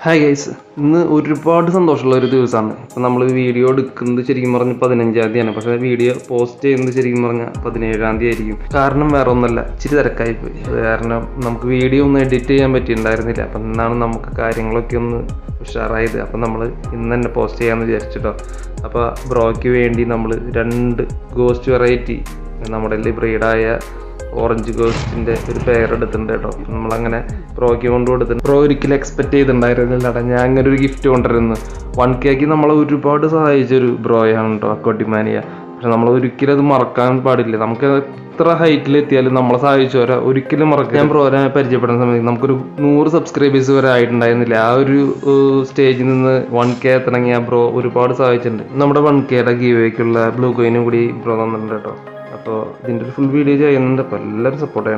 Hi guys, ഇന്ന് ഒരുപാട് സന്തോഷമുള്ള ഒരു ദിവസമാണ്. ഇപ്പം നമ്മൾ വീഡിയോ എടുക്കുന്നത് ശരിക്കും പറഞ്ഞ് 15-ാം തീയതിയാണ്. പക്ഷേ വീഡിയോ പോസ്റ്റ് ചെയ്യുന്നത് ശരിക്കും പറഞ്ഞാൽ 17-ാം തീയതി ആയിരിക്കും. കാരണം വേറെ ഒന്നല്ല, ഇച്ചിരി തിരക്കായിപ്പോയി. അത് കാരണം നമുക്ക് വീഡിയോ ഒന്നും എഡിറ്റ് ചെയ്യാൻ പറ്റിയിട്ടുണ്ടായിരുന്നില്ല. അപ്പം ഇന്നാണ് നമുക്ക് കാര്യങ്ങളൊക്കെ ഒന്ന് ഉഷാറായത്. അപ്പം നമ്മൾ ഇന്ന് തന്നെ പോസ്റ്റ് ചെയ്യാമെന്ന് വിചാരിച്ചിട്ടോ. അപ്പോൾ ബ്രോയ്ക്ക് വേണ്ടി നമ്മൾ 2 ഗോസ്റ്റ് വെറൈറ്റി നമ്മുടെ ബ്രീഡായ ഓറഞ്ച് ഗോസ്റ്റിൻ്റെ ഒരു പെയർ എടുത്തിട്ടുണ്ട് കേട്ടോ. നമ്മളങ്ങനെ പ്രോയ്ക്ക് കൊണ്ട് കൊടുത്തിട്ടുണ്ട്. പ്രോ ഒരിക്കലും എക്സ്പെക്ട് ചെയ്തിട്ടുണ്ടായിരുന്നില്ല ഞാൻ അങ്ങനെ ഒരു ഗിഫ്റ്റ് കൊണ്ടുവരുന്നു. 1K നമ്മളെ ഒരുപാട് സഹായിച്ചൊരു ബ്രോയാണ് കേട്ടോ അക്വാട്ടിമാനിയ. പക്ഷെ നമ്മൾ ഒരിക്കലും അത് മറക്കാൻ പാടില്ല. നമുക്ക് എത്ര ഹൈറ്റിലെത്തിയാലും നമ്മളെ സഹായിച്ചവരെ ഒരിക്കലും മറക്കാം. ഞാൻ ബ്രോനെ പരിചയപ്പെടുന്ന സമയത്ത് നമുക്കൊരു 100 സബ്സ്ക്രൈബേഴ്സ് വരെ ആയിട്ടുണ്ടായിരുന്നില്ല. ആ ഒരു സ്റ്റേജിൽ നിന്ന് 1K എത്തണമെങ്കിൽ ആ ബ്രോ ഒരുപാട് സഹായിച്ചിട്ടുണ്ട്. നമ്മുടെ 1Kയുടെ ഗീവേക്കുള്ള ബ്ലൂ കോയിനും കൂടി ബ്രോ തന്നിട്ടുണ്ട് കേട്ടോ. അപ്പോൾ ഇതിൻ്റെ ഒരു ഫുൾ വീഡിയോ ചെയ്യുന്നുണ്ട്. അപ്പോൾ എല്ലാവരും സപ്പോർട്ട് ചെയ്യണം.